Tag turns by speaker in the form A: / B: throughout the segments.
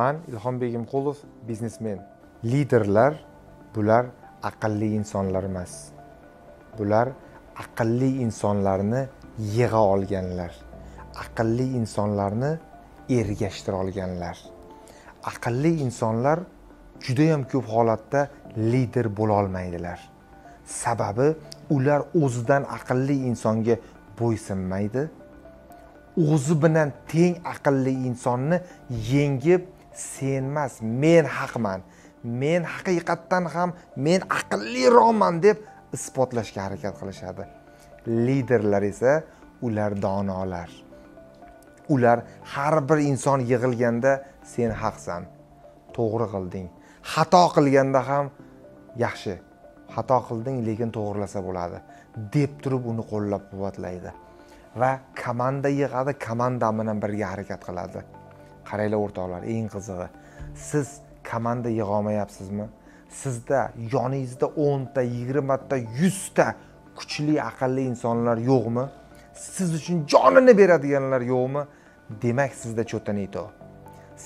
A: Men Ilhom Begimqulov, biznesmen. Liderlar bular aqlli insonlar emas. Bular aqlli insonlarni yig'a olganlar. Aqlli insonlarni ergashtira olganlar. Aqlli insonlar juda ham ko'p holatda lider bo'la olmaydilar. Sababi ular o'zidan aqlli insonga bo'ysunmaydi. O'zi bilan teng aqlli insonni yengib, sen emas, men haqman, men haqiqatdan ham men aqlliroqman deb isbotlashga harakat qilishadi. Liderlar esa ular donolar. Ular har bir inson yig'ilganda sen haqsan, to'g'ri qilding. Xato qilganda ham yaxshi, xato qilding, lekin to'g'rilasa bo'ladi deb turib uni qo'llab-quvvatlaydi. Va komanda yig'adi, komanda bilan birga harakat qiladi. Qaranglar o'rtoqlar, eng qizig'i, siz komanda yig'a olmayapsizmi? Sizda yoningizda 10 ta, 20 ta, 100 ta kuchli aqlli insonlar yo'qmi? Siz uchun jonini beradiganlar yo'qmi? Demak sizda cho'tanito.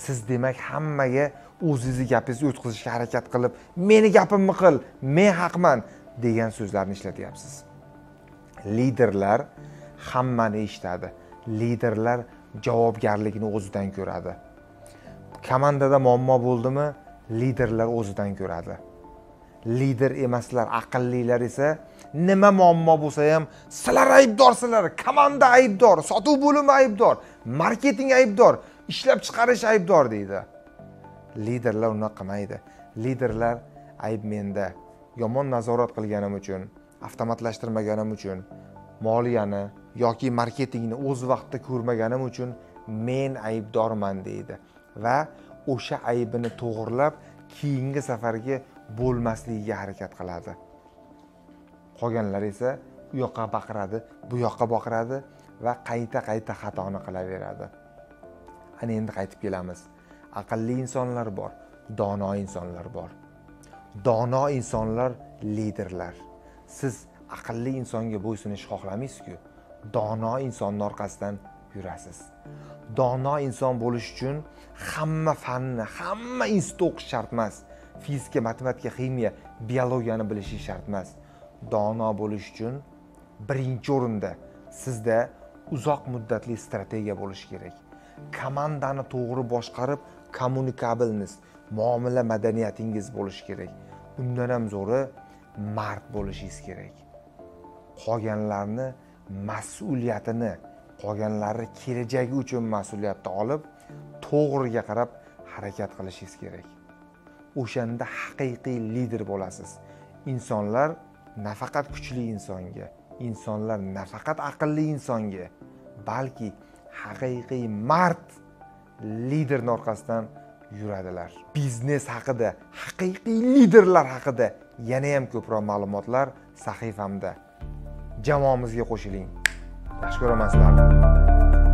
A: Siz demak hammaga o'zingizni gapingizni o'tkazishga harakat qilib, meni gapimni qil, men haqman degan so'zlarni ishlatyapsiz. Liderlar hammani eshitadi. Liderlar javobgarlikni o'zidan ko'radi. Komandada muammo bo'ldimi, liderlar o'zidan ko'radi. Lider emaslar, aqllilar esa nima muammo bo'lsa ham, sizlar aybdorsizlar, komanda aybdor, sotuv bo'limi aybdor, marketing aybdor, ishlab chiqarish aybdor deydi. Liderlar uni qilmaydi. Liderlar ayb menda. Yomon nazorat qilganim uchun, avtomatlashtirmaganim uchun, moliyani yoki marketingni o'z vaqtida ko'rmaganim uchun men aybdorman deydi va o'sha aybini to'g'rilab keyingi safarga bo'lmasligiga harakat qiladi. Qolganlar esa u yoqqa baqiradi, bu yoqqa baqiradi va qayta xatoni qilaveradi. Ana endi qaytib kelamiz. Aqlli insonlar bor, dono insonlar bor. Dono insonlar liderlar. Siz aqlli insonga bo'ysunishni xohlamaysizku, dono insonning orqasidan yurasiz. Dono inson bo'lish uchun hamma fanni, hamma institut o'qish shart emas. Fizika, matematika, ximiya, biologiyani bilishi shart emas. Dono bo'lish uchun birinchi o'rinda sizda uzoq muddatli strategiya bo'lishi kerak. Komandani to'g'ri boshqarib, kommunikabilniz, muomala madaniyatingiz bo'lishi kerak. Undan ham zo'ri mard bo'lishingiz kerak. Qolganlarni mas'uliyatini, qolganlarni kelajagi uchun mas'uliyatni olib, to'g'riga qarab harakat qilishingiz kerak. O'shanda haqiqiy lider bo'lasiz. Insonlar nafaqat kuchli insonga, insonlar nafaqat aqlli insonga, balki haqiqiy mard liderning orqasidan yuradilar. Biznes haqida, haqiqiy liderlar haqida yana ham ko'proq ma'lumotlar sahifamda. Jamoamizga qo'shiling. Yaxshi ko'raman sizlarni.